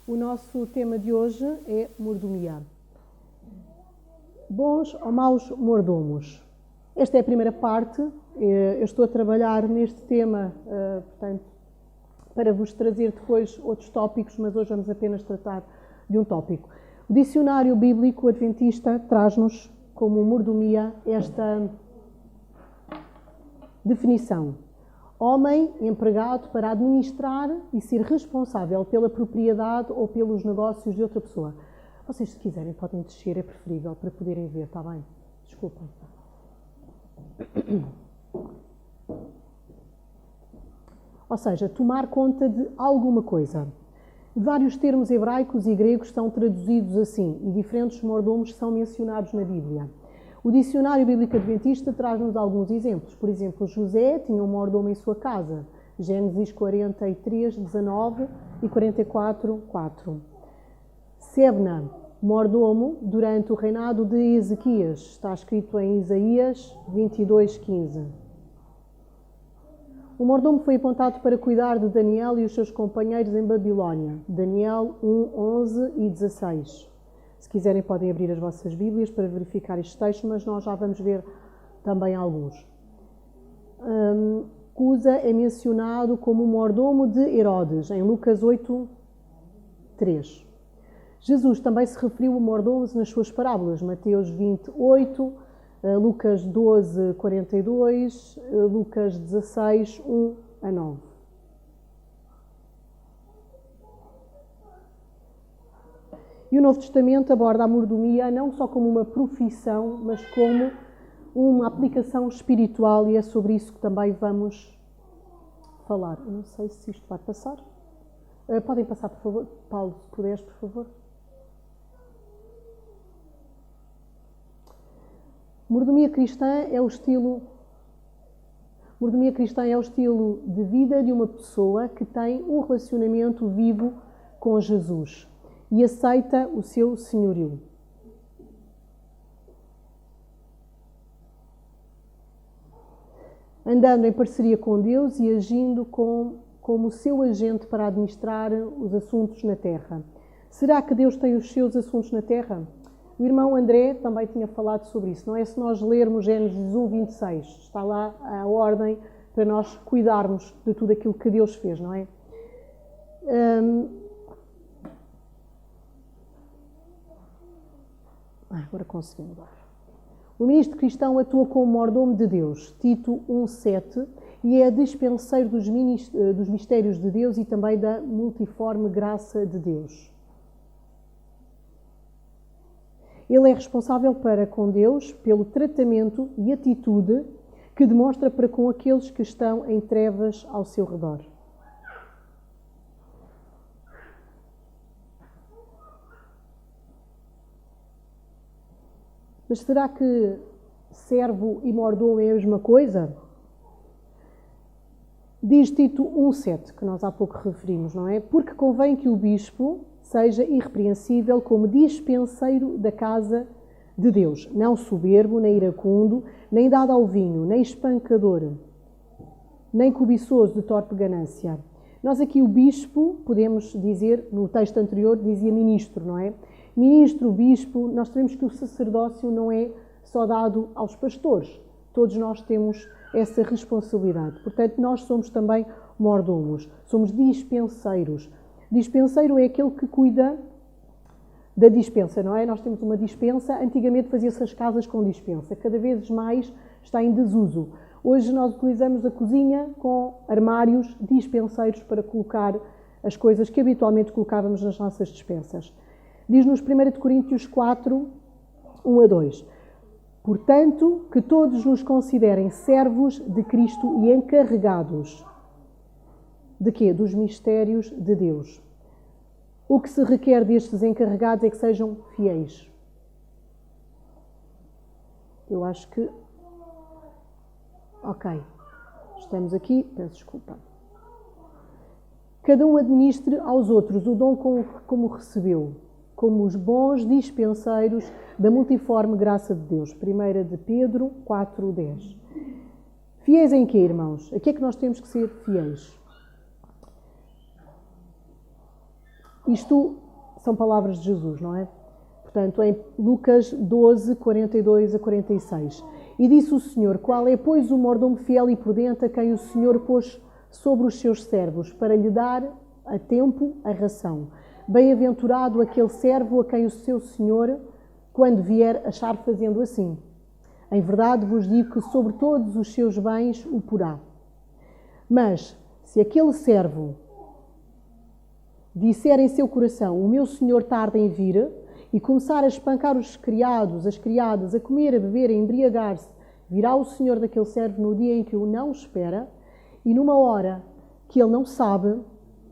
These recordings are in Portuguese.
O nosso tema de hoje é mordomia. Bons ou maus mordomos? Esta é a primeira parte. Eu estou a trabalhar neste tema, portanto, para vos trazer depois outros tópicos, mas hoje vamos apenas tratar de um tópico. O dicionário bíblico adventista traz-nos como mordomia esta definição: homem empregado para administrar e ser responsável pela propriedade ou pelos negócios de outra pessoa. Vocês, se quiserem, podem descer, é preferível para poderem ver, está bem? Desculpem. Ou seja, tomar conta de alguma coisa. Vários termos hebraicos e gregos são traduzidos assim e diferentes mordomos são mencionados na Bíblia. O dicionário bíblico adventista traz-nos alguns exemplos. Por exemplo, José tinha um mordomo em sua casa. Gênesis 43, 19 e 44, 4. Sebna, mordomo durante o reinado de Ezequias. Está escrito em Isaías 22, 15. O mordomo foi apontado para cuidar de Daniel e os seus companheiros em Babilónia. Daniel 1, 11 e 16. Se quiserem podem abrir as vossas Bíblias para verificar estes textos, mas nós já vamos ver também alguns. Cusa é mencionado como mordomo de Herodes, em Lucas 8, 3. Jesus também se referiu a mordomos nas suas parábolas, Mateus 28, Lucas 12, 42, Lucas 16, 1 a 9. E o Novo Testamento aborda a mordomia não só como uma profissão, mas como uma aplicação espiritual, e é sobre isso que também vamos falar. Eu não sei se isto vai passar. Podem passar, por favor. Paulo, se puderes, por favor. Mordomia cristã é o estilo de vida de uma pessoa que tem um relacionamento vivo com Jesus e aceita o seu senhorio. Andando em parceria com Deus e agindo como seu agente para administrar os assuntos na terra. Será que Deus tem os seus assuntos na terra? O irmão André também tinha falado sobre isso, não é? Se nós lermos Gênesis 1, 26, está lá a ordem para nós cuidarmos de tudo aquilo que Deus fez, não é? Agora consegui mudar. O ministro cristão atua como mordomo de Deus, Tito 1,7, e é dispenseiro dos mistérios de Deus e também da multiforme graça de Deus. Ele é responsável para com Deus pelo tratamento e atitude que demonstra para com aqueles que estão em trevas ao seu redor. Mas será que servo e mordomo é a mesma coisa? Diz Tito 1,7, que nós há pouco referimos, não é? Porque convém que o bispo seja irrepreensível como dispenseiro da casa de Deus, não soberbo, nem iracundo, nem dado ao vinho, nem espancador, nem cobiçoso de torpe ganância. Nós aqui o bispo, podemos dizer, no texto anterior dizia ministro, não é? Ministro, bispo, nós sabemos que o sacerdócio não é só dado aos pastores. Todos nós temos essa responsabilidade. Portanto, nós somos também mordomos, somos dispenseiros. Dispenseiro é aquele que cuida da dispensa, não é? Nós temos uma dispensa, antigamente fazia-se as casas com dispensa, cada vez mais está em desuso. Hoje nós utilizamos a cozinha com armários dispenseiros para colocar as coisas que habitualmente colocávamos nas nossas dispensas. Diz-nos 1 Coríntios 4, 1 a 2. Portanto, que todos nos considerem servos de Cristo e encarregados. De quê? Dos mistérios de Deus. O que se requer destes encarregados é que sejam fiéis. Eu acho que... Ok. Estamos aqui. Peço desculpa. Cada um administre aos outros o dom como recebeu, como os bons dispenseiros da multiforme graça de Deus. 1 de Pedro 4, 10. Fiéis em quê, irmãos? A que é que nós temos que ser fiéis? Isto são palavras de Jesus, não é? Portanto, em Lucas 12, 42 a 46. E disse o Senhor: qual é, pois, o mordomo fiel e prudente a quem o Senhor pôs sobre os seus servos, para lhe dar a tempo a ração? Bem-aventurado aquele servo a quem o seu Senhor, quando vier, achar fazendo assim. Em verdade vos digo que sobre todos os seus bens o porá. Mas, se aquele servo disser em seu coração: o meu Senhor tarda em vir, e começar a espancar os criados, as criadas, a comer, a beber, a embriagar-se, virá o Senhor daquele servo no dia em que o não espera, e numa hora que ele não sabe,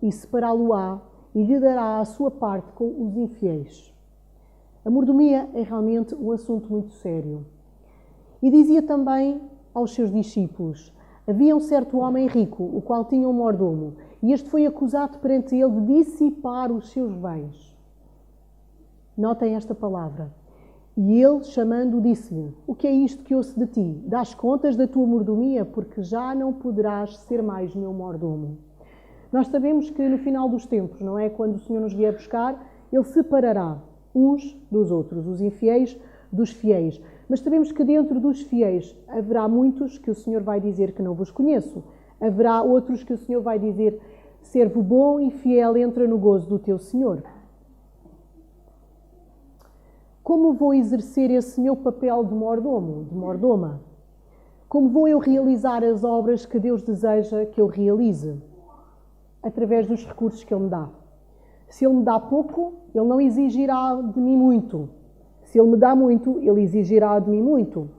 e separá-lo-á, e lhe dará a sua parte com os infiéis. A mordomia é realmente um assunto muito sério. E dizia também aos seus discípulos: havia um certo homem rico, o qual tinha um mordomo, e este foi acusado perante ele de dissipar os seus bens. Notem esta palavra. E ele, chamando-o, disse-lhe: o que é isto que ouço de ti? Dás contas da tua mordomia, porque já não poderás ser mais meu mordomo. Nós sabemos que no final dos tempos, não é? Quando o Senhor nos vier buscar, Ele separará uns dos outros, os infiéis dos fiéis. Mas sabemos que dentro dos fiéis haverá muitos que o Senhor vai dizer que não vos conheço. Haverá outros que o Senhor vai dizer: servo bom e fiel, entra no gozo do teu Senhor. Como vou exercer esse meu papel de mordomo, de mordoma? Como vou eu realizar as obras que Deus deseja que eu realize? Através dos recursos que Ele me dá. Se Ele me dá pouco, Ele não exigirá de mim muito. Se Ele me dá muito, Ele exigirá de mim muito.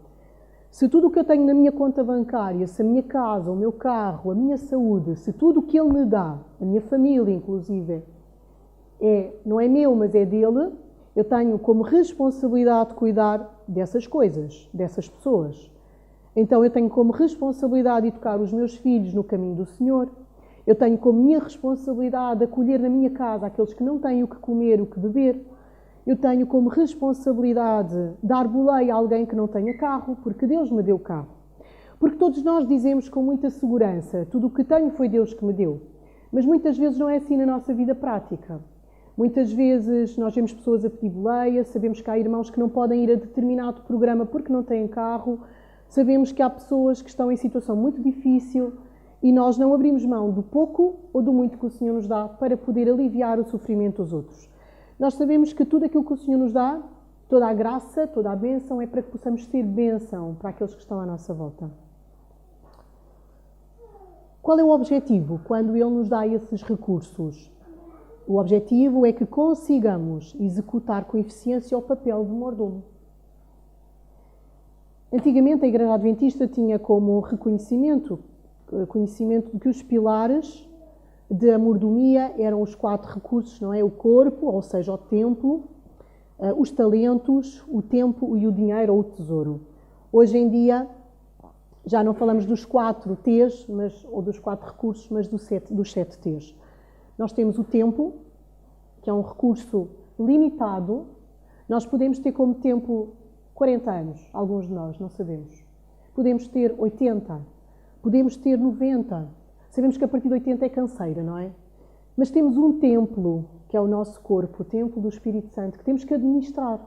Se tudo o que eu tenho na minha conta bancária, se a minha casa, o meu carro, a minha saúde, se tudo o que Ele me dá, a minha família inclusive, não é meu, mas é dele, eu tenho como responsabilidade de cuidar dessas coisas, dessas pessoas. Então eu tenho como responsabilidade de educar os meus filhos no caminho do Senhor. Eu tenho como minha responsabilidade de acolher na minha casa aqueles que não têm o que comer, o que beber. Eu tenho como responsabilidade dar boleia a alguém que não tenha carro, porque Deus me deu carro. Porque todos nós dizemos com muita segurança: tudo o que tenho foi Deus que me deu. Mas muitas vezes não é assim na nossa vida prática. Muitas vezes nós vemos pessoas a pedir boleia, sabemos que há irmãos que não podem ir a determinado programa porque não têm carro, sabemos que há pessoas que estão em situação muito difícil e nós não abrimos mão do pouco ou do muito que o Senhor nos dá para poder aliviar o sofrimento dos outros. Nós sabemos que tudo aquilo que o Senhor nos dá, toda a graça, toda a bênção, é para que possamos ser bênção para aqueles que estão à nossa volta. Qual é o objetivo quando Ele nos dá esses recursos? O objetivo é que consigamos executar com eficiência o papel de mordomo. Antigamente a Igreja Adventista tinha como conhecimento de que os pilares da mordomia eram os 4 recursos, não é? O corpo, ou seja, o templo, os talentos, o tempo e o dinheiro ou o tesouro. Hoje em dia já não falamos dos 4 T's, ou dos 4 recursos, mas dos 7 T's. Nós temos o tempo, que é um recurso limitado. Nós podemos ter como tempo 40 anos, alguns de nós, não sabemos. Podemos ter 80, podemos ter 90. Sabemos que a partir de 80 é canseira, não é? Mas temos um templo, que é o nosso corpo, o templo do Espírito Santo, que temos que administrar.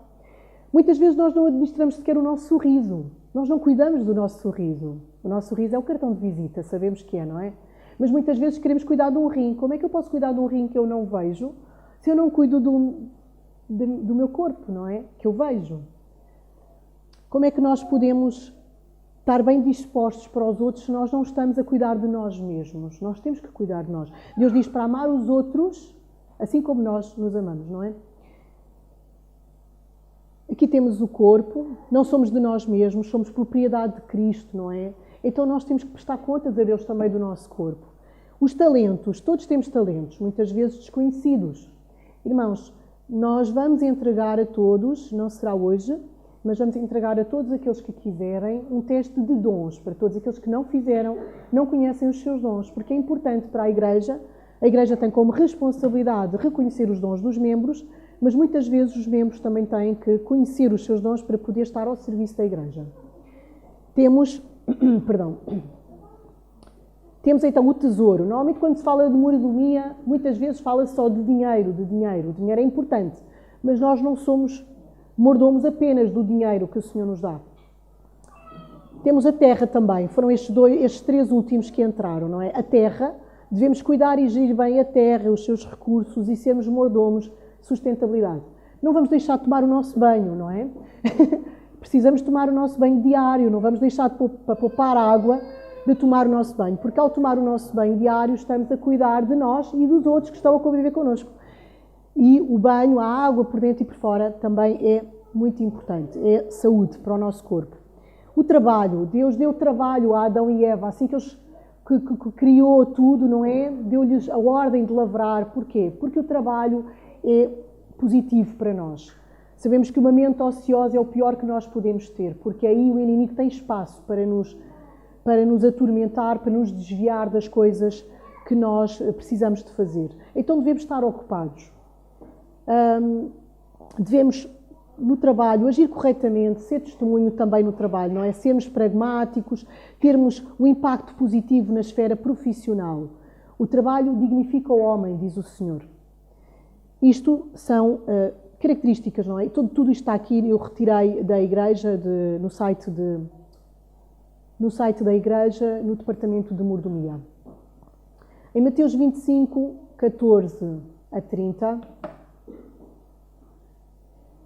Muitas vezes nós não administramos sequer o nosso sorriso. Nós não cuidamos do nosso sorriso. O nosso sorriso é o cartão de visita, sabemos que é, não é? Mas muitas vezes queremos cuidar de um rim. Como é que eu posso cuidar de um rim que eu não vejo se eu não cuido do meu corpo, não é? Que eu vejo. Como é que nós podemos estar bem dispostos para os outros se nós não estamos a cuidar de nós mesmos? Nós temos que cuidar de nós. Deus diz para amar os outros assim como nós nos amamos, não é? Aqui temos o corpo, não somos de nós mesmos, somos propriedade de Cristo, não é? Então nós temos que prestar contas a Deus também do nosso corpo. Os talentos, todos temos talentos, muitas vezes desconhecidos. Irmãos, nós vamos entregar a todos, não será hoje, mas vamos entregar a todos aqueles que quiserem um teste de dons, para todos aqueles que não fizeram, não conhecem os seus dons, porque é importante para a Igreja tem como responsabilidade reconhecer os dons dos membros, mas muitas vezes os membros também têm que conhecer os seus dons para poder estar ao serviço da Igreja. Temos, Temos então o tesouro. Normalmente quando se fala de mordomia, muitas vezes fala só de dinheiro, de dinheiro. O dinheiro é importante, mas nós não somos mordomos apenas do dinheiro que o Senhor nos dá. Temos a terra também. Foram estes três últimos que entraram, não é? A terra, devemos cuidar e gerir bem a terra, os seus recursos e sermos mordomos, sustentabilidade. Não vamos deixar de tomar o nosso banho, não é? Precisamos tomar o nosso banho diário, não vamos deixar de poupar água de tomar o nosso banho, porque ao tomar o nosso banho diário estamos a cuidar de nós e dos outros que estão a conviver connosco. E o banho, a água por dentro e por fora também é muito importante, é saúde para o nosso corpo. O trabalho, Deus deu trabalho a Adão e Eva, assim que eles que criou tudo, não é? Deu-lhes a ordem de lavrar. Porquê? Porque o trabalho é positivo para nós. Sabemos que uma mente ociosa é o pior que nós podemos ter, porque aí o inimigo tem espaço para nos atormentar, para nos desviar das coisas que nós precisamos de fazer. Então devemos estar ocupados. Devemos, no trabalho, agir corretamente, ser testemunho também no trabalho, não é? Sermos pragmáticos, termos um impacto positivo na esfera profissional. O trabalho dignifica o homem, diz o Senhor. Isto são características, não é? Tudo isto está aqui, eu retirei da igreja, no site da igreja, no departamento de mordomia. Em Mateus 25, 14 a 30,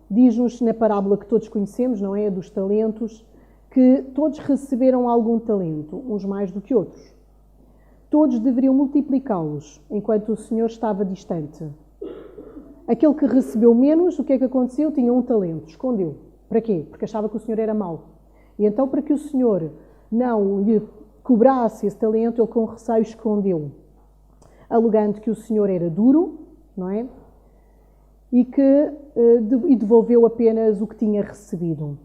diz-nos na parábola que todos conhecemos, não é? Dos talentos, que todos receberam algum talento, uns mais do que outros. Todos deveriam multiplicá-los, enquanto o Senhor estava distante. Aquele que recebeu menos, o que é que aconteceu? Tinha um talento, escondeu. Para quê? Porque achava que o Senhor era mau. E então, para que o Senhor não lhe cobrasse esse talento, ele com receio escondeu, alegando que o Senhor era duro, não é? E devolveu apenas o que tinha recebido.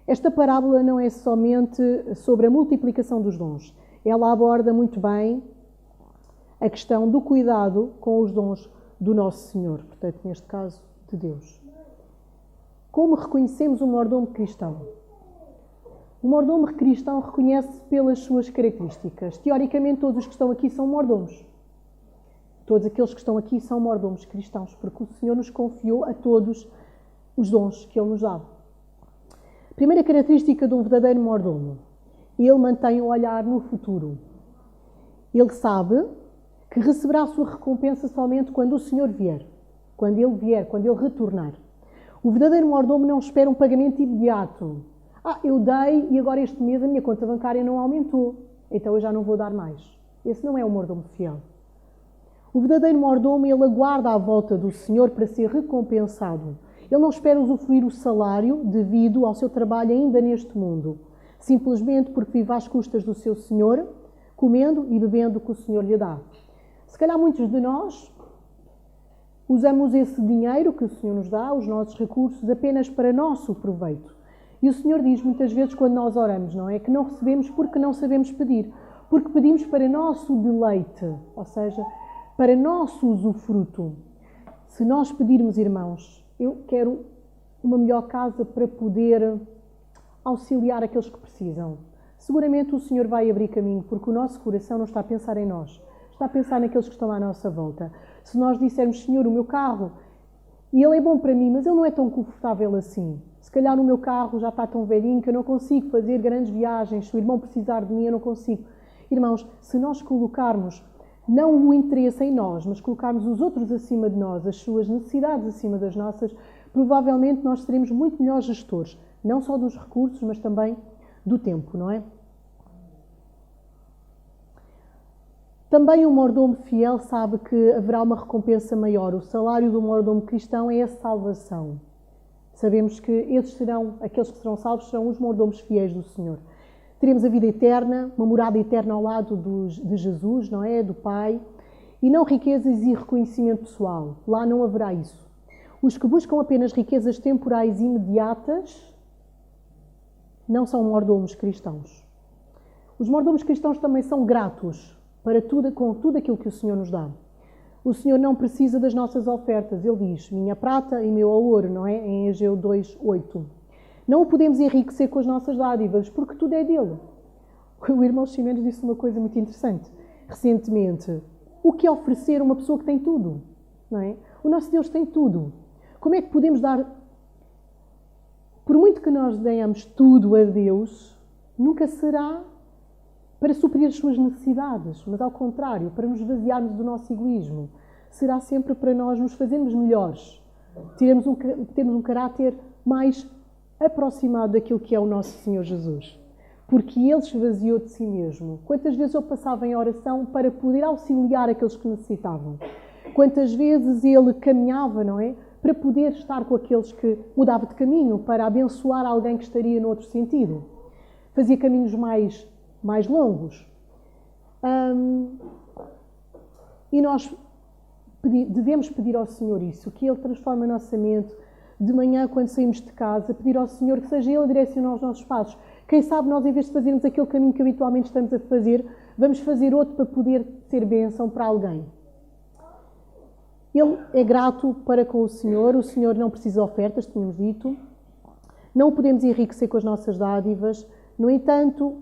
Esta parábola não é somente sobre a multiplicação dos dons. Ela aborda muito bem a questão do cuidado com os dons do nosso Senhor, portanto, neste caso, de Deus. Como reconhecemos um mordomo cristão? O mordomo cristão reconhece pelas suas características. Teoricamente, todos os que estão aqui são mordomos. Todos aqueles que estão aqui são mordomos cristãos, porque o Senhor nos confiou a todos os dons que Ele nos dá. A primeira característica de um verdadeiro mordomo: ele mantém o olhar no futuro. Ele sabe que receberá a sua recompensa somente quando o Senhor vier, quando Ele retornar. O verdadeiro mordomo não espera um pagamento imediato. Eu dei e agora este mês a minha conta bancária não aumentou, então eu já não vou dar mais. Esse não é o mordomo fiel. O verdadeiro mordomo, ele aguarda à volta do Senhor para ser recompensado. Ele não espera usufruir o salário devido ao seu trabalho ainda neste mundo, simplesmente porque vive às custas do seu Senhor, comendo e bebendo o que o Senhor lhe dá. Se calhar muitos de nós usamos esse dinheiro que o Senhor nos dá, os nossos recursos, apenas para nosso proveito. E o Senhor diz muitas vezes quando nós oramos, não é? Que não recebemos porque não sabemos pedir. Porque pedimos para nosso deleite, ou seja, para nosso usufruto. Se nós pedirmos, irmãos, eu quero uma melhor casa para poder auxiliar aqueles que precisam. Seguramente o Senhor vai abrir caminho, porque o nosso coração não está a pensar em nós. Está a pensar naqueles que estão à nossa volta. Se nós dissermos, Senhor, o meu carro, e ele é bom para mim, mas ele não é tão confortável assim. Se calhar o meu carro já está tão velhinho que eu não consigo fazer grandes viagens. Se o irmão precisar de mim, eu não consigo. Irmãos, se nós colocarmos não o interesse em nós, mas colocarmos os outros acima de nós, as suas necessidades acima das nossas, provavelmente nós seremos muito melhores gestores, não só dos recursos, mas também do tempo, não é? Também o mordomo fiel sabe que haverá uma recompensa maior. O salário do mordomo cristão é a salvação. Sabemos que aqueles que serão salvos serão os mordomos fiéis do Senhor. Teremos a vida eterna, uma morada eterna ao lado de Jesus, não é? Do Pai. E não riquezas e reconhecimento pessoal. Lá não haverá isso. Os que buscam apenas riquezas temporais imediatas não são mordomos cristãos. Os mordomos cristãos também são gratos com tudo aquilo que o Senhor nos dá. O Senhor não precisa das nossas ofertas. Ele diz, minha prata e meu ouro, não é? Em Ageu 2:8. Não o podemos enriquecer com as nossas dádivas, porque tudo é dele. O irmão Ximenes disse uma coisa muito interessante. recentemente, o que é oferecer a uma pessoa que tem tudo, não é? O nosso Deus tem tudo. Como é que podemos dar... Por muito que nós demos tudo a Deus, nunca será para suprir as suas necessidades, mas ao contrário, para nos vaziarmos do nosso egoísmo. Será sempre para nós nos fazermos melhores, termos um caráter mais aproximado daquilo que é o nosso Senhor Jesus. Porque Ele esvaziou de si mesmo. Quantas vezes eu passava em oração para poder auxiliar aqueles que necessitavam? Quantas vezes Ele caminhava, não é? Para poder estar com aqueles que mudava de caminho, para abençoar alguém que estaria noutro sentido. Fazia caminhos mais longos. E nós devemos pedir ao Senhor isso, que Ele transforme a nossa mente. De manhã, quando saímos de casa, pedir ao Senhor que seja Ele a direcionar os nossos passos. Quem sabe nós, em vez de fazermos aquele caminho que habitualmente estamos a fazer, vamos fazer outro para poder ser bênção para alguém. Ele é grato para com o Senhor não precisa de ofertas, tínhamos dito. Não o podemos enriquecer com as nossas dádivas. No entanto,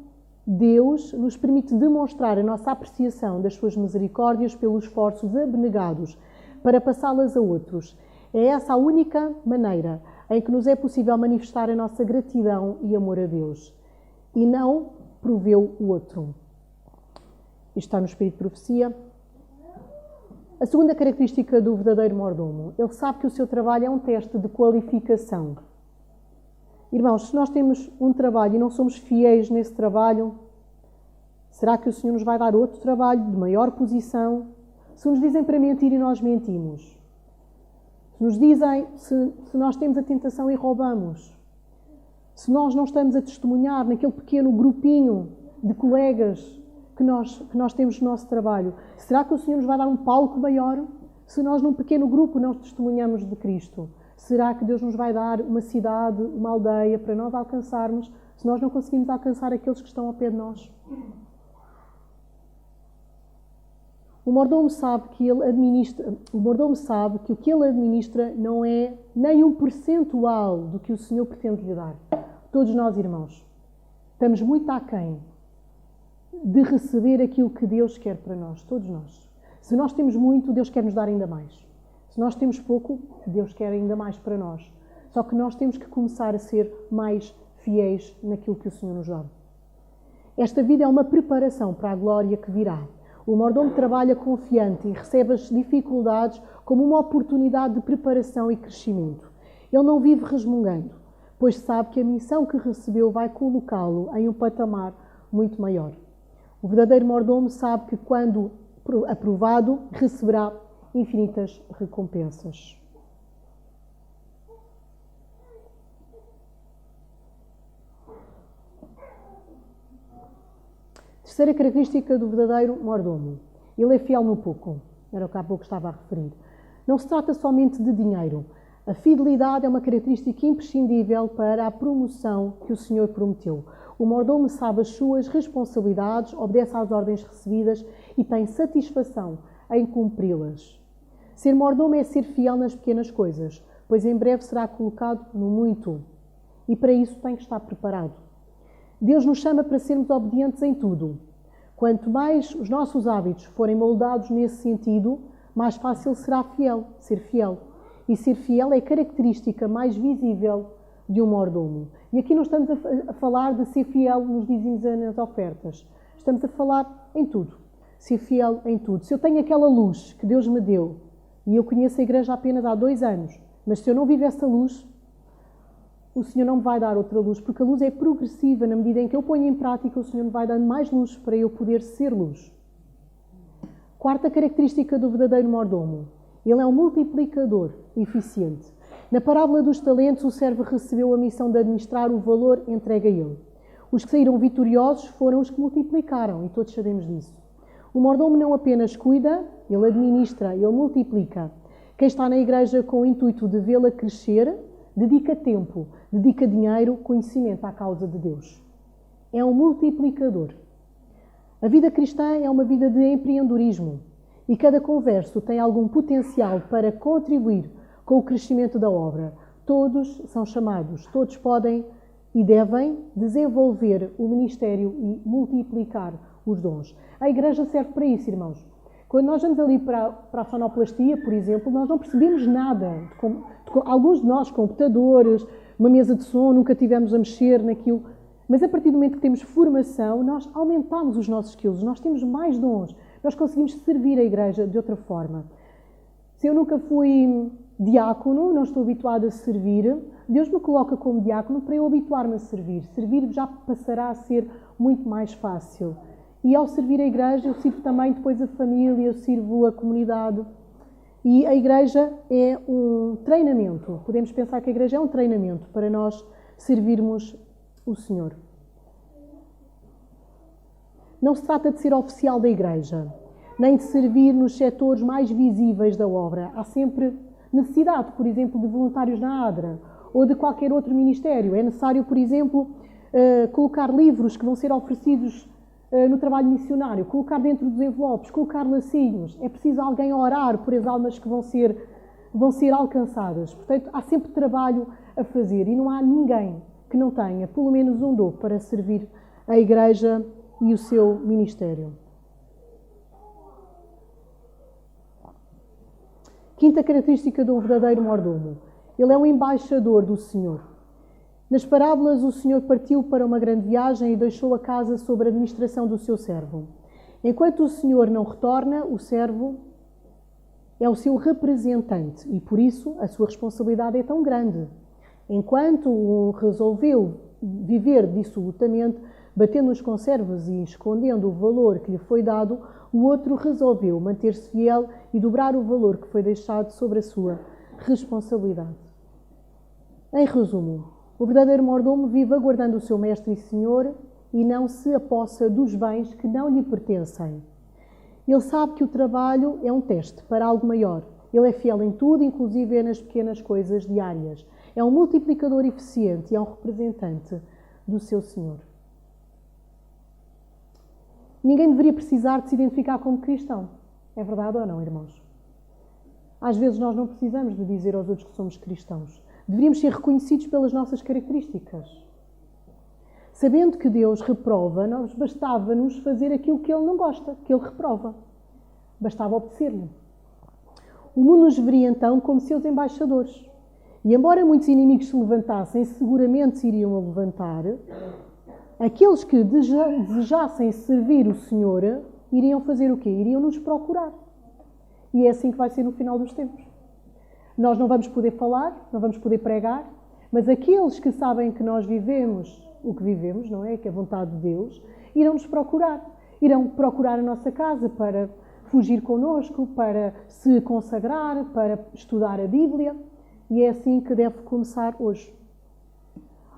Deus nos permite demonstrar a nossa apreciação das suas misericórdias pelos esforços abnegados para passá-las a outros. É essa a única maneira em que nos é possível manifestar a nossa gratidão e amor a Deus. E não proveu o outro. Isto está no Espírito de Profecia. A segunda característica do verdadeiro mordomo, ele sabe que o seu trabalho é um teste de qualificação. Irmãos, se nós temos um trabalho e não somos fiéis nesse trabalho, será que o Senhor nos vai dar outro trabalho de maior posição? Se nos dizem para mentir e nós mentimos, se nos dizem, se nós temos a tentação e roubamos, se nós não estamos a testemunhar naquele pequeno grupinho de colegas que nós temos no nosso trabalho, será que o Senhor nos vai dar um palco maior? Se nós num pequeno grupo não testemunhamos de Cristo, será que Deus nos vai dar uma cidade, uma aldeia para nós alcançarmos, se nós não conseguimos alcançar aqueles que estão ao pé de nós? O mordomo sabe que o que ele administra não é nem um percentual do que o Senhor pretende lhe dar. Todos nós, irmãos, estamos muito aquém de receber aquilo que Deus quer para nós, todos nós. Se nós temos muito, Deus quer nos dar ainda mais. Se nós temos pouco, Deus quer ainda mais para nós. Só que nós temos que começar a ser mais fiéis naquilo que o Senhor nos dá. Esta vida é uma preparação para a glória que virá. O mordomo trabalha confiante e recebe as dificuldades como uma oportunidade de preparação e crescimento. Ele não vive resmungando, pois sabe que a missão que recebeu vai colocá-lo em um patamar muito maior. O verdadeiro mordomo sabe que, quando aprovado, receberá infinitas recompensas. Terceira característica do verdadeiro mordomo. Ele é fiel no pouco. Era o que há pouco estava a referir. Não se trata somente de dinheiro. A fidelidade é uma característica imprescindível para a promoção que o Senhor prometeu. O mordomo sabe as suas responsabilidades, obedece às ordens recebidas e tem satisfação em cumpri-las. Ser mordomo é ser fiel nas pequenas coisas, pois em breve será colocado no muito. E para isso tem que estar preparado. Deus nos chama para sermos obedientes em tudo. Quanto mais os nossos hábitos forem moldados nesse sentido, mais fácil será ser fiel. E ser fiel é a característica mais visível de um mordomo. E aqui não estamos a falar de ser fiel nos dízimos e nas ofertas. Estamos a falar em tudo. Ser fiel em tudo. Se eu tenho aquela luz que Deus me deu, e eu conheço a igreja apenas há 2 anos, mas se eu não vivo essa luz, o Senhor não me vai dar outra luz, porque a luz é progressiva. Na medida em que eu ponho em prática, o Senhor me vai dando mais luz para eu poder ser luz. Quarta característica do verdadeiro mordomo. Ele é um multiplicador eficiente. Na parábola dos talentos, o servo recebeu a missão de administrar o valor entregue a ele. Os que saíram vitoriosos foram os que multiplicaram, e todos sabemos disso. O mordomo não apenas cuida, ele administra, ele multiplica. Quem está na igreja com o intuito de vê-la crescer, dedica tempo, dedica dinheiro, conhecimento à causa de Deus. É um multiplicador. A vida cristã é uma vida de empreendedorismo e cada converso tem algum potencial para contribuir com o crescimento da obra. Todos são chamados, todos podem e devem desenvolver o ministério e multiplicar os dons. A igreja serve para isso, irmãos. Quando nós vamos ali para a sonoplastia, por exemplo, nós não percebemos nada. Alguns de nós, computadores, uma mesa de som, nunca tivemos a mexer naquilo. Mas a partir do momento que temos formação, nós aumentamos os nossos skills, nós temos mais dons, nós conseguimos servir a igreja de outra forma. Se eu nunca fui diácono, não estou habituada a servir, Deus me coloca como diácono para eu habituar-me a servir. Servir já passará a ser muito mais fácil. E ao servir a igreja, eu sirvo também depois a família, eu sirvo a comunidade. E a igreja é um treinamento. Podemos pensar que a igreja é um treinamento para nós servirmos o Senhor. Não se trata de ser oficial da igreja, nem de servir nos setores mais visíveis da obra. Há sempre necessidade, por exemplo, de voluntários na ADRA ou de qualquer outro ministério. É necessário, por exemplo, colocar livros que vão ser oferecidos no trabalho missionário, colocar dentro dos envelopes, colocar lacinhos. É preciso alguém orar por as almas que vão ser alcançadas. Portanto, há sempre trabalho a fazer e não há ninguém que não tenha pelo menos um dom para servir a igreja e o seu ministério. Quinta característica de um verdadeiro mordomo. Ele é um embaixador do Senhor. Nas parábolas, o Senhor partiu para uma grande viagem e deixou a casa sob a administração do seu servo. Enquanto o Senhor não retorna, o servo é o seu representante e, por isso, a sua responsabilidade é tão grande. Enquanto um resolveu viver dissolutamente, batendo os conservas e escondendo o valor que lhe foi dado, o outro resolveu manter-se fiel e dobrar o valor que foi deixado sobre a sua responsabilidade. Em resumo, o verdadeiro mordomo vive aguardando o seu mestre e senhor e não se apossa dos bens que não lhe pertencem. Ele sabe que o trabalho é um teste para algo maior. Ele é fiel em tudo, inclusive nas pequenas coisas diárias. É um multiplicador eficiente e é um representante do seu Senhor. Ninguém deveria precisar de se identificar como cristão. É verdade ou não, irmãos? Às vezes nós não precisamos de dizer aos outros que somos cristãos. Deveríamos ser reconhecidos pelas nossas características. Sabendo que Deus reprova, bastava-nos fazer aquilo que Ele não gosta, que Ele reprova. Bastava obedecer-lhe. O mundo nos veria então como seus embaixadores. E embora muitos inimigos se levantassem, seguramente se iriam a levantar, aqueles que desejassem servir o Senhor iriam fazer o quê? Iriam nos procurar. E é assim que vai ser no final dos tempos. Nós não vamos poder falar, não vamos poder pregar, mas aqueles que sabem que nós vivemos o que vivemos, não é? Que é a vontade de Deus, irão nos procurar. Irão procurar a nossa casa para fugir connosco, para se consagrar, para estudar a Bíblia. E é assim que deve começar hoje.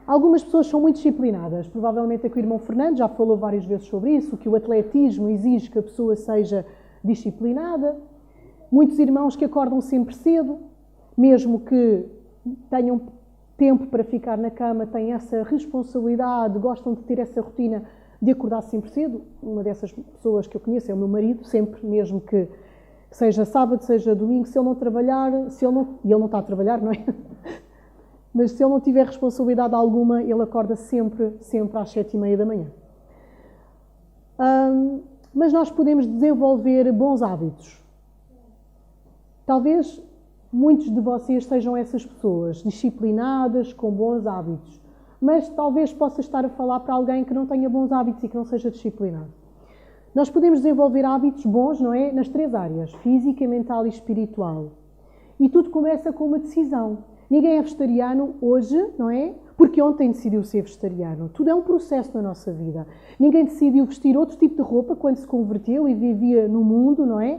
Algumas pessoas são muito disciplinadas. Provavelmente aqui o irmão Fernando já falou várias vezes sobre isso, que o atletismo exige que a pessoa seja disciplinada. Muitos irmãos que acordam sempre cedo, mesmo que tenham tempo para ficar na cama, têm essa responsabilidade, gostam de ter essa rotina de acordar sempre cedo. Uma dessas pessoas que eu conheço é o meu marido, sempre, mesmo que seja sábado, seja domingo, se ele não trabalhar, e ele não está a trabalhar, não é? Mas se ele não tiver responsabilidade alguma, ele acorda sempre às 7h30 da manhã. Mas nós podemos desenvolver bons hábitos. Talvez muitos de vocês sejam essas pessoas, disciplinadas, com bons hábitos. Mas talvez possa estar a falar para alguém que não tenha bons hábitos e que não seja disciplinado. Nós podemos desenvolver hábitos bons, não é? Nas 3 áreas, física, mental e espiritual. E tudo começa com uma decisão. Ninguém é vegetariano hoje, não é? Porque ontem decidiu ser vegetariano. Tudo é um processo na nossa vida. Ninguém decidiu vestir outro tipo de roupa quando se converteu e vivia no mundo, não é?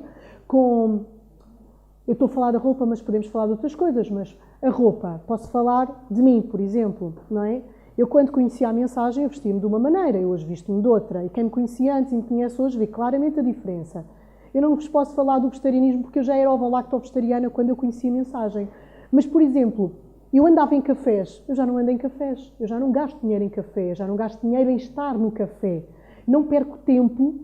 Eu estou a falar da roupa, mas podemos falar de outras coisas, mas a roupa, posso falar de mim, por exemplo, não é? Eu, quando conhecia a mensagem, eu vestia-me de uma maneira, eu hoje visto-me de outra. E quem me conhecia antes e me conhece hoje vê claramente a diferença. Eu não vos posso falar do vegetarianismo porque eu já era ovo-lacto-vegetariana quando eu conhecia a mensagem. Mas, por exemplo, eu andava em cafés, eu já não ando em cafés, eu já não gasto dinheiro em café, já não gasto dinheiro em estar no café. Não perco tempo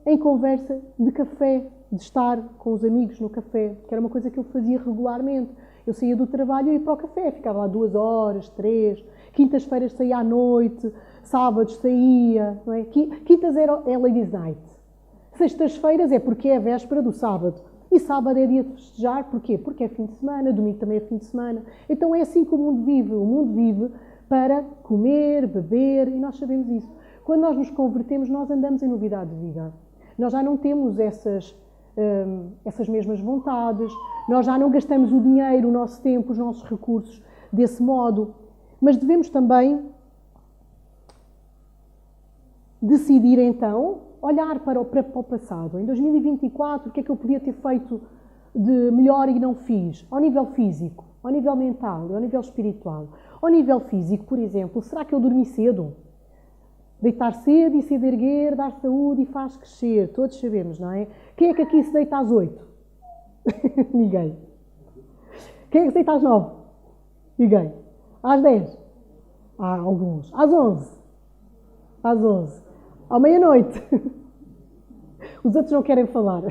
em conversa de café, de estar com os amigos no café, que era uma coisa que eu fazia regularmente. Eu saía do trabalho e ia para o café, ficava lá 2 horas, 3, quintas-feiras saía à noite, sábados saía, não é? Quintas é Ladies Night. Sextas-feiras é porque é a véspera do sábado. E sábado é dia de festejar, porquê? Porque é fim de semana, domingo também é fim de semana. Então é assim que o mundo vive. O mundo vive para comer, beber, e nós sabemos isso. Quando nós nos convertemos, nós andamos em novidade de vida. Nós já não temos essas mesmas vontades, nós já não gastamos o dinheiro, o nosso tempo, os nossos recursos desse modo. Mas devemos também decidir então olhar para o passado. Em 2024, o que é que eu podia ter feito de melhor e não fiz? Ao nível físico, ao nível mental, ao nível espiritual. Ao nível físico, por exemplo, será que eu dormi cedo? Deitar cedo e cedo erguer, dar saúde e faz crescer. Todos sabemos, não é? Quem é que aqui se deita às 8? Ninguém. Quem é que se deita às 9? Ninguém. Às 10? Há alguns. Às 11? Às 11. À meia-noite. Os outros não querem falar.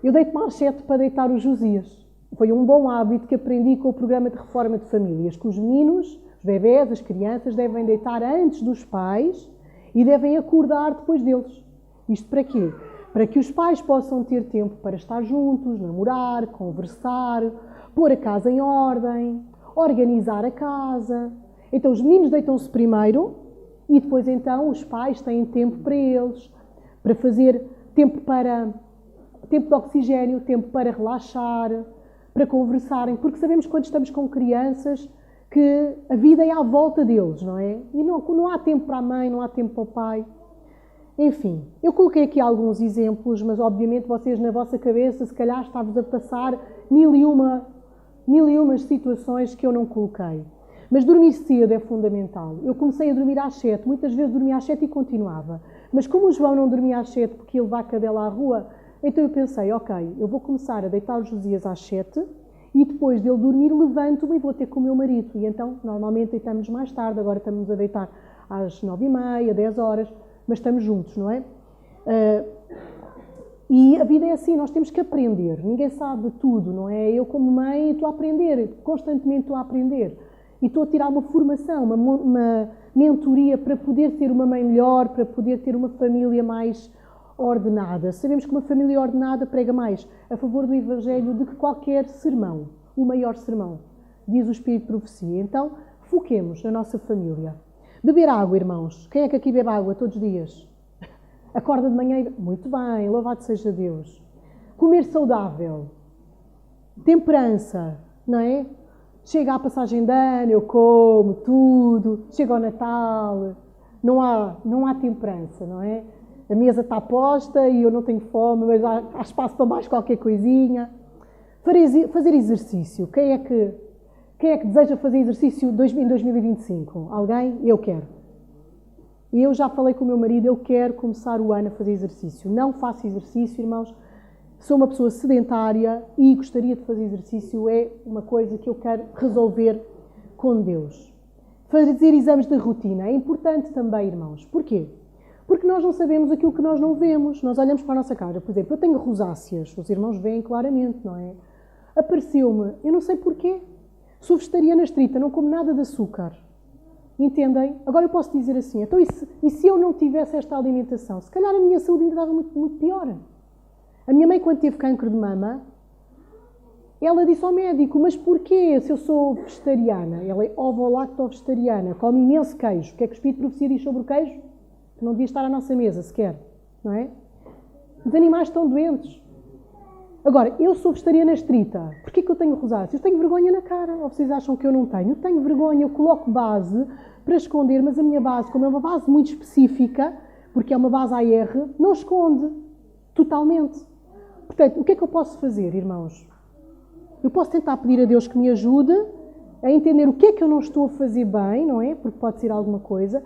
Eu deito-me às 7 para deitar os Josias. Foi um bom hábito que aprendi com o programa de reforma de famílias, que os meninos, os bebés, as crianças devem deitar antes dos pais e devem acordar depois deles. Isto para quê? Para que os pais possam ter tempo para estar juntos, namorar, conversar, pôr a casa em ordem, organizar a casa. Então os meninos deitam-se primeiro e depois então os pais têm tempo para eles, para fazer tempo de oxigênio, tempo para relaxar, para conversarem, porque sabemos que quando estamos com crianças que a vida é à volta deles, não é? E não há tempo para a mãe, não há tempo para o pai. Enfim, eu coloquei aqui alguns exemplos, mas obviamente vocês na vossa cabeça se calhar estavam a passar mil e umas situações que eu não coloquei. Mas dormir cedo é fundamental. Eu comecei a dormir às 7, muitas vezes dormia às 7 e continuava. Mas como o João não dormia às 7 porque ia levar a cadela à rua, então eu pensei, ok, eu vou começar a deitar os Josias às 7 e depois dele dormir levanto-me e vou ter com o meu marido. E então, normalmente deitamos mais tarde, agora estamos a deitar às 9h30, 10 horas, mas estamos juntos, não é? E a vida é assim, nós temos que aprender. Ninguém sabe tudo, não é? Eu como mãe estou a aprender, constantemente estou a aprender. E estou a tirar uma formação, uma mentoria para poder ser uma mãe melhor, para poder ter uma família mais ordenada. Sabemos que uma família ordenada prega mais a favor do Evangelho do que qualquer sermão, o maior sermão, diz o Espírito de Profecia. Então, foquemos na nossa família. Beber água, irmãos. Quem é que aqui bebe água todos os dias? Acorda de manhã e... Muito bem, louvado seja Deus. Comer saudável. Temperança, não é? Chega à passagem de ano, eu como tudo. Chega ao Natal, não há temperança, não é? A mesa está posta e eu não tenho fome, mas há espaço para mais qualquer coisinha. Fazer exercício. Quem é que deseja fazer exercício em 2025? Alguém? Eu quero. E eu já falei com o meu marido, eu quero começar o ano a fazer exercício. Não faço exercício, irmãos. Sou uma pessoa sedentária e gostaria de fazer exercício. É uma coisa que eu quero resolver com Deus. Fazer exames de rotina é importante também, irmãos. Porquê? Porque nós não sabemos aquilo que nós não vemos. Nós olhamos para a nossa cara. Por exemplo, eu tenho rosáceas. Os irmãos veem claramente, não é? Apareceu-me, eu não sei porquê. Sou vegetariana estrita, não como nada de açúcar. Entendem? Agora eu posso dizer assim, então e se eu não tivesse esta alimentação? Se calhar a minha saúde ainda estava muito, muito pior. A minha mãe, quando teve cancro de mama, ela disse ao médico, mas porquê se eu sou vegetariana? Ela é ovo-lacto-vegetariana, come imenso queijo. O que é que o Espírito de Profecia diz sobre o queijo? Que não devia estar à nossa mesa sequer, não é? Os animais estão doentes. Agora, eu sou vegetariana estrita. Porquê que eu tenho rosáceas? Eu tenho vergonha na cara. Ou vocês acham que eu não tenho? Eu tenho vergonha, eu coloco base para esconder, mas a minha base, como é uma base muito específica, porque é uma base AR, não esconde totalmente. Portanto, o que é que eu posso fazer, irmãos? Eu posso tentar pedir a Deus que me ajude a entender o que é que eu não estou a fazer bem, não é? Porque pode ser alguma coisa.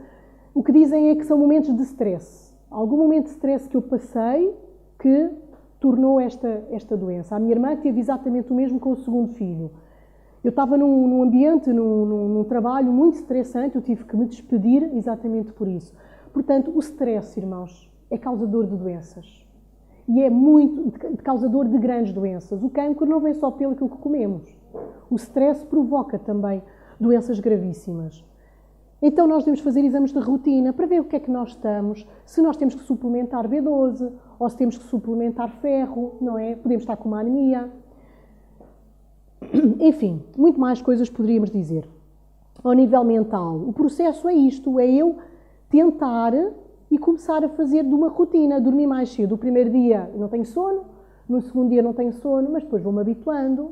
O que dizem é que são momentos de stress. Algum momento de stress que eu passei que tornou esta doença. A minha irmã teve exatamente o mesmo com o segundo filho. Eu estava num ambiente, num trabalho muito estressante, eu tive que me despedir exatamente por isso. Portanto, o stress, irmãos, é causador de doenças. E é muito causador de grandes doenças. O cancro não vem só pelo que comemos. O stress provoca também doenças gravíssimas. Então nós devemos fazer exames de rotina para ver o que é que nós estamos, se nós temos que suplementar B12 ou se temos que suplementar ferro, não é? Podemos estar com uma anemia. Enfim, muito mais coisas poderíamos dizer. Ao nível mental, o processo é isto, é eu tentar e começar a fazer de uma rotina, dormir mais cedo. O primeiro dia não tenho sono, no segundo dia não tenho sono, mas depois vou-me habituando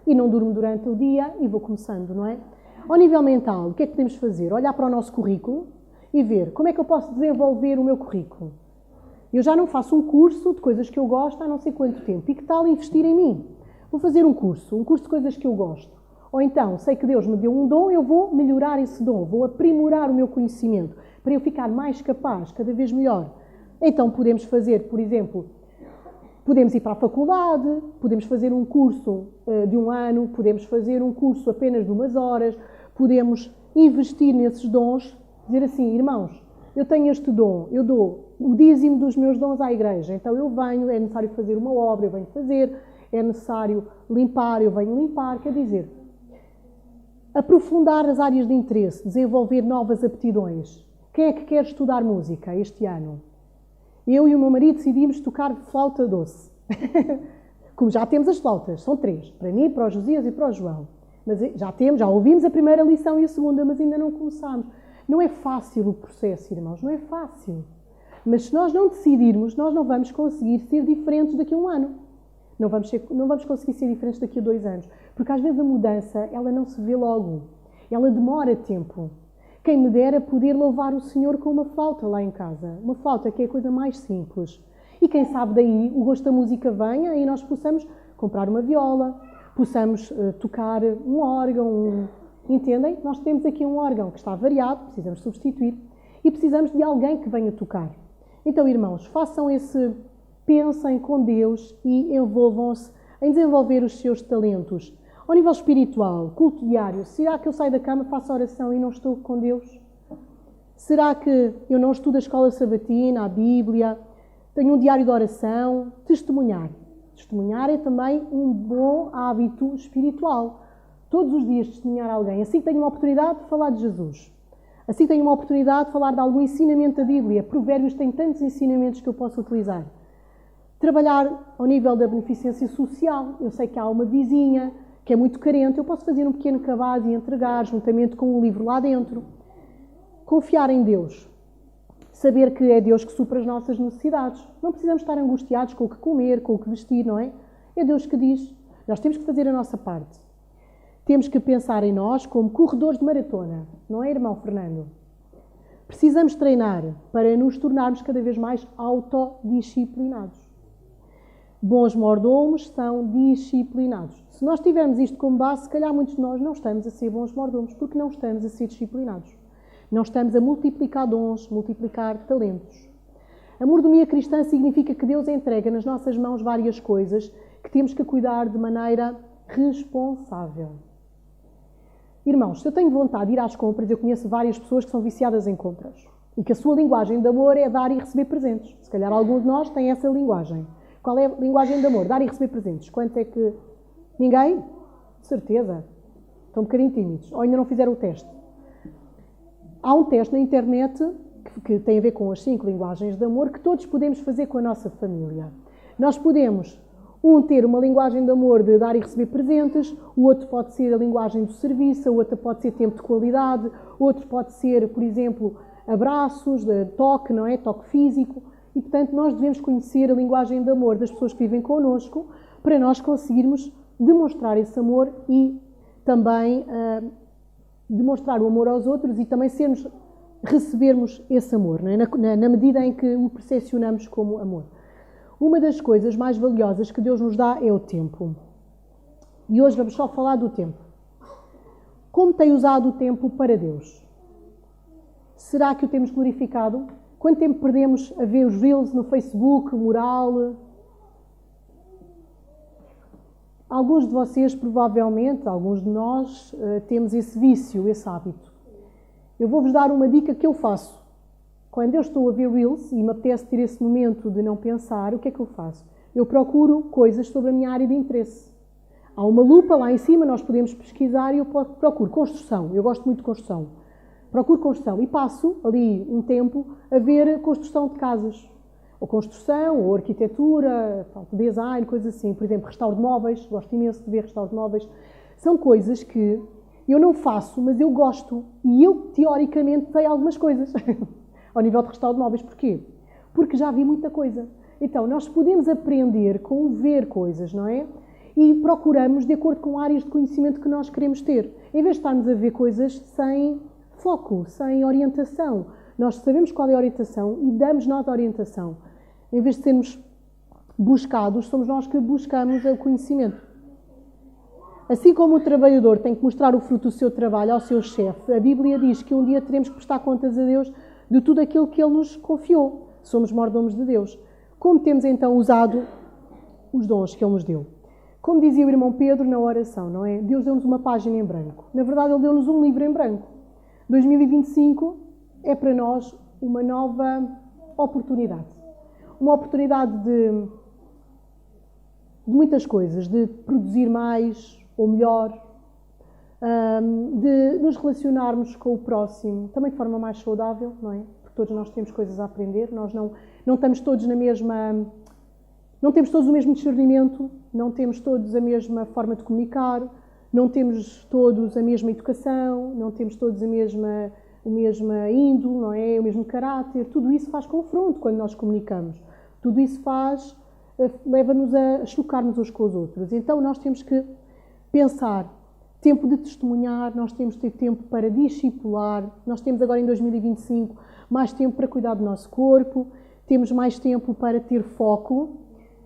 e não durmo durante o dia e vou começando, não é? Ao nível mental, o que é que podemos fazer? Olhar para o nosso currículo e ver como é que eu posso desenvolver o meu currículo. Eu já não faço um curso de coisas que eu gosto há não sei quanto tempo. E que tal investir em mim? Vou fazer um curso de coisas que eu gosto. Ou então, sei que Deus me deu um dom, eu vou melhorar esse dom, vou aprimorar o meu conhecimento para eu ficar mais capaz, cada vez melhor. Então podemos fazer, por exemplo, podemos ir para a faculdade, podemos fazer um curso de 1 ano, podemos fazer um curso apenas de umas horas, podemos investir nesses dons, dizer assim, irmãos, eu tenho este dom, eu dou o dízimo dos meus dons à igreja, então eu venho, é necessário fazer uma obra, eu venho fazer, é necessário limpar, eu venho limpar, quer dizer, aprofundar as áreas de interesse, desenvolver novas aptidões. Quem é que quer estudar música este ano? Eu e o meu marido decidimos tocar flauta doce. Como já temos as flautas, são 3, para mim, para o Josias e para o João. Mas já ouvimos a primeira lição e a segunda, mas ainda não começámos. Não é fácil o processo, irmãos, não é fácil. Mas se nós não decidirmos, nós não vamos conseguir ser diferentes daqui a 1 ano. Não vamos conseguir ser diferentes daqui a 2 anos. Porque às vezes a mudança, ela não se vê logo. Ela demora tempo. Quem me dera poder louvar o Senhor com uma flauta lá em casa. Uma flauta que é a coisa mais simples. E quem sabe daí o gosto da música venha e nós possamos comprar uma viola, possamos tocar um órgão, entendem? Nós temos aqui um órgão que está variado, precisamos substituir e precisamos de alguém que venha tocar. Então, irmãos, pensem com Deus e envolvam-se em desenvolver os seus talentos. Ao nível espiritual, culto diário, será que eu saio da cama, faço oração e não estou com Deus? Será que eu não estudo a escola sabatina, a Bíblia, tenho um diário de oração? Testemunhar. Testemunhar é também um bom hábito espiritual. Todos os dias testemunhar alguém. Assim que tenho uma oportunidade de falar de Jesus. Assim que tenho uma oportunidade de falar de algum ensinamento da Bíblia. Provérbios tem tantos ensinamentos que eu posso utilizar. Trabalhar ao nível da beneficência social. Eu sei que há uma vizinha que é muito carente, eu posso fazer um pequeno cabaz e entregar, juntamente com um livro lá dentro. Confiar em Deus. Saber que é Deus que supra as nossas necessidades. Não precisamos estar angustiados com o que comer, com o que vestir, não é? É Deus que diz. Nós temos que fazer a nossa parte. Temos que pensar em nós como corredores de maratona. Não é, irmão Fernando? Precisamos treinar para nos tornarmos cada vez mais autodisciplinados. Bons mordomos são disciplinados. Se nós tivermos isto como base, se calhar muitos de nós não estamos a ser bons mordomos, porque não estamos a ser disciplinados. Não estamos a multiplicar dons, multiplicar talentos. A mordomia cristã significa que Deus entrega nas nossas mãos várias coisas que temos que cuidar de maneira responsável. Irmãos, se eu tenho vontade de ir às compras, eu conheço várias pessoas que são viciadas em compras e que a sua linguagem de amor é dar e receber presentes. Se calhar algum de nós tem essa linguagem. Qual é a linguagem de amor? Dar e receber presentes. Quanto é que... Ninguém? De certeza. Estão um bocadinho tímidos. Ou ainda não fizeram o teste. Há um teste na internet que tem a ver com as 5 linguagens de amor que todos podemos fazer com a nossa família. Nós podemos, ter uma linguagem de amor de dar e receber presentes, o outro pode ser a linguagem do serviço, o outro pode ser tempo de qualidade, outro pode ser, por exemplo, abraços, de toque, não é? Toque físico. E, portanto, nós devemos conhecer a linguagem de amor das pessoas que vivem connosco para nós conseguirmos demonstrar esse amor e também demonstrar o amor aos outros e também recebermos esse amor, não é? Na medida em que o percepcionamos como amor. Uma das coisas mais valiosas que Deus nos dá é o tempo. E hoje vamos só falar do tempo. Como tem usado o tempo para Deus? Será que o temos glorificado? Quanto tempo perdemos a ver os reels no Facebook, moral? Alguns de vocês, provavelmente, alguns de nós, temos esse vício, esse hábito. Eu vou-vos dar uma dica que eu faço. Quando eu estou a ver reels e me apetece ter esse momento de não pensar, o que é que eu faço? Eu procuro coisas sobre a minha área de interesse. Há uma lupa lá em cima, nós podemos pesquisar e eu procuro construção. Eu gosto muito de construção. procuro construção e passo ali um tempo a ver construção de casas. Ou construção, ou arquitetura, design, coisas assim. Por exemplo, restauro de móveis, gosto imenso de ver restauro de móveis. São coisas que eu não faço, mas eu gosto. E eu, teoricamente, sei algumas coisas ao nível de restauro de móveis. Porquê? Porque já vi muita coisa. Então, nós podemos aprender com ver coisas, não é? E procuramos de acordo com áreas de conhecimento que nós queremos ter. Em vez de estarmos a ver coisas sem foco, sem orientação. Nós sabemos qual é a orientação e damos nós a orientação. Em vez de sermos buscados, somos nós que buscamos o conhecimento. Assim como o trabalhador tem que mostrar o fruto do seu trabalho ao seu chefe, a Bíblia diz que um dia teremos que prestar contas a Deus de tudo aquilo que Ele nos confiou. Somos mordomos de Deus. Como temos então usado os dons que Ele nos deu? Como dizia o irmão Pedro na oração, não é? Deus deu-nos uma página em branco. Na verdade, Ele deu-nos um livro em branco. 2025 é para nós uma nova oportunidade. Uma oportunidade de muitas coisas, de produzir mais ou melhor, de nos relacionarmos com o próximo, também de forma mais saudável, não é? Porque todos nós temos coisas a aprender, nós não estamos todos na mesma... Não temos todos o mesmo discernimento, não temos todos a mesma forma de comunicar, não temos todos a mesma educação, não temos todos a mesma índole, não é? O mesmo caráter. Tudo isso faz confronto quando nós comunicamos. Tudo isso leva-nos a chocar-nos uns com os outros. Então nós temos que pensar, tempo de testemunhar, nós temos que ter tempo para discipular, nós temos agora em 2025 mais tempo para cuidar do nosso corpo, temos mais tempo para ter foco.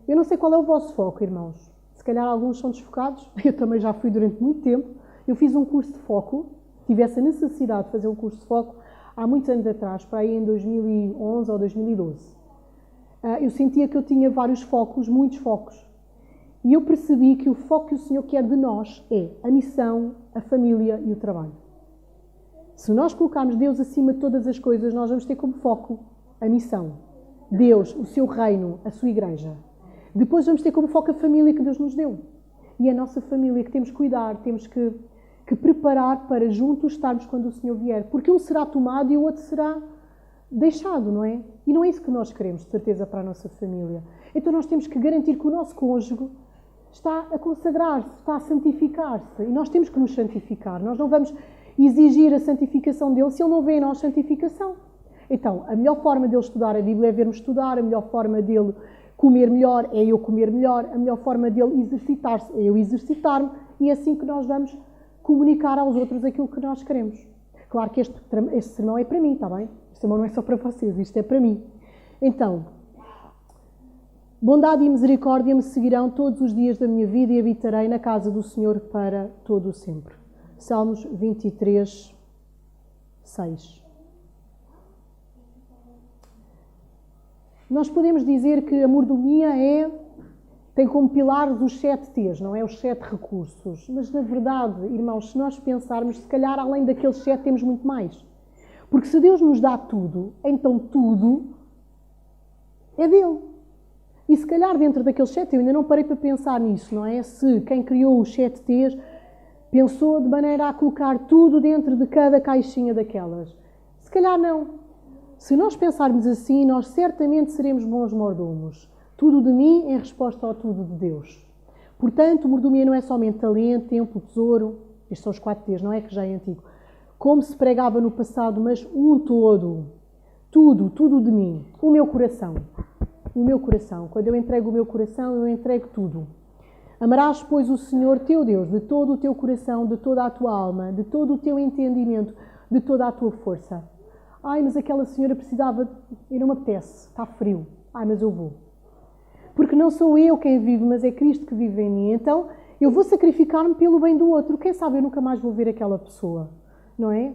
Eu não sei qual é o vosso foco, irmãos. Se calhar alguns são desfocados, eu também já fui durante muito tempo. Eu fiz um curso de foco, tive essa necessidade de fazer um curso de foco há muitos anos atrás, para aí em 2011 ou 2012. Eu sentia que eu tinha vários focos, muitos focos. E eu percebi que o foco que o Senhor quer de nós é a missão, a família e o trabalho. Se nós colocarmos Deus acima de todas as coisas, nós vamos ter como foco a missão. Deus, o seu reino, a sua igreja. Depois vamos ter como foco a família que Deus nos deu. E a nossa família que temos que cuidar, temos que preparar para juntos estarmos quando o Senhor vier. Porque um será tomado e o outro será deixado, não é? E não é isso que nós queremos, de certeza, para a nossa família. Então nós temos que garantir que o nosso cônjuge está a consagrar-se, está a santificar-se. E nós temos que nos santificar. Nós não vamos exigir a santificação dele se ele não vê em nós santificação. Então, a melhor forma dele estudar a Bíblia é ver-me estudar, a melhor forma dele comer melhor é eu comer melhor, a melhor forma dele exercitar-se é eu exercitar-me, e é assim que nós vamos comunicar aos outros aquilo que nós queremos. Claro que este sermão é para mim, está bem? Este sermão não é só para vocês, isto é para mim. Então, bondade e misericórdia me seguirão todos os dias da minha vida e habitarei na casa do Senhor para todo o sempre. Salmos 23, 6. Nós podemos dizer que a mordomia tem como pilares os 7 T's, não é? Os 7 recursos. Mas, na verdade, irmãos, se nós pensarmos, se calhar, além daqueles 7, temos muito mais. Porque se Deus nos dá tudo, então tudo é dele. E se calhar, dentro daqueles 7, eu ainda não parei para pensar nisso, não é? Se quem criou os 7 T's pensou de maneira a colocar tudo dentro de cada caixinha daquelas. Se calhar não. Se nós pensarmos assim, nós certamente seremos bons mordomos. Tudo de mim em resposta ao tudo de Deus. Portanto, mordomia não é somente talento, tempo, tesouro. Estes são os 4 T's, não é que já é antigo. Como se pregava no passado, mas um todo. Tudo de mim. O meu coração. O meu coração. Quando eu entrego o meu coração, eu entrego tudo. Amarás, pois, o Senhor teu Deus de todo o teu coração, de toda a tua alma, de todo o teu entendimento, de toda a tua força. Ai, mas aquela senhora precisava... E não me apetece, está frio. Ai, mas eu vou. Porque não sou eu quem vive, mas é Cristo que vive em mim. Então, eu vou sacrificar-me pelo bem do outro. Quem sabe eu nunca mais vou ver aquela pessoa. Não é?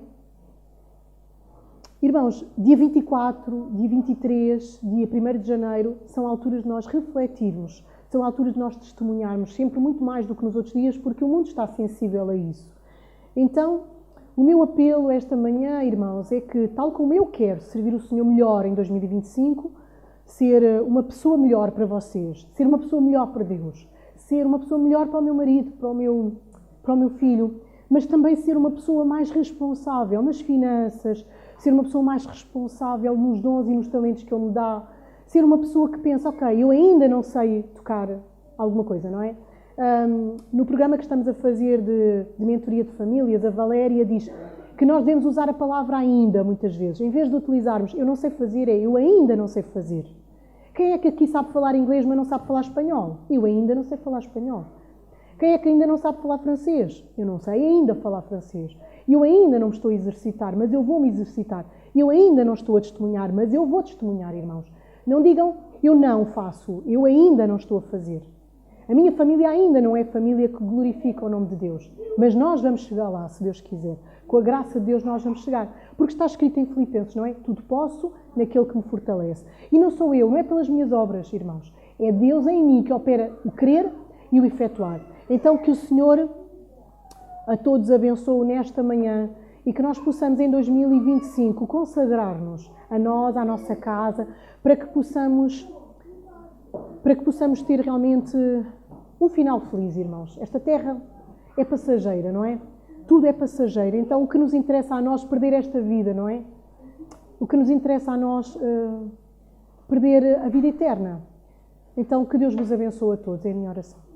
Irmãos, dia 24, dia 23, dia 1º de janeiro, são alturas de nós refletirmos. São alturas de nós testemunharmos, sempre muito mais do que nos outros dias, porque o mundo está sensível a isso. Então... O meu apelo esta manhã, irmãos, é que, tal como eu quero servir o Senhor melhor em 2025, ser uma pessoa melhor para vocês, ser uma pessoa melhor para Deus, ser uma pessoa melhor para o meu marido, para o meu filho, mas também ser uma pessoa mais responsável nas finanças, ser uma pessoa mais responsável nos dons e nos talentos que Ele me dá, ser uma pessoa que pensa, ok, eu ainda não sei tocar alguma coisa, não é? No programa que estamos a fazer de mentoria de famílias, a Valéria diz que nós devemos usar a palavra ainda, muitas vezes. Em vez de utilizarmos eu não sei fazer, é eu ainda não sei fazer. Quem é que aqui sabe falar inglês, mas não sabe falar espanhol? Eu ainda não sei falar espanhol. Quem é que ainda não sabe falar francês? Eu não sei ainda falar francês. Eu ainda não me estou a exercitar, mas eu vou me exercitar. Eu ainda não estou a testemunhar, mas eu vou testemunhar, irmãos. Não digam, eu não faço, eu ainda não estou a fazer. A minha família ainda não é família que glorifica o nome de Deus. Mas nós vamos chegar lá, se Deus quiser. Com a graça de Deus nós vamos chegar. Porque está escrito em Filipenses, não é? Tudo posso naquele que me fortalece. E não sou eu, não é pelas minhas obras, irmãos. É Deus em mim que opera o querer e o efetuar. Então que o Senhor a todos abençoe nesta manhã e que nós possamos em 2025 consagrar-nos a nós, à nossa casa, para que possamos ter realmente um final feliz, irmãos. Esta terra é passageira, não é? Tudo é passageiro. Então o que nos interessa a nós perder esta vida, não é? O que nos interessa a nós perder a vida eterna. Então que Deus vos abençoe a todos, é a minha oração.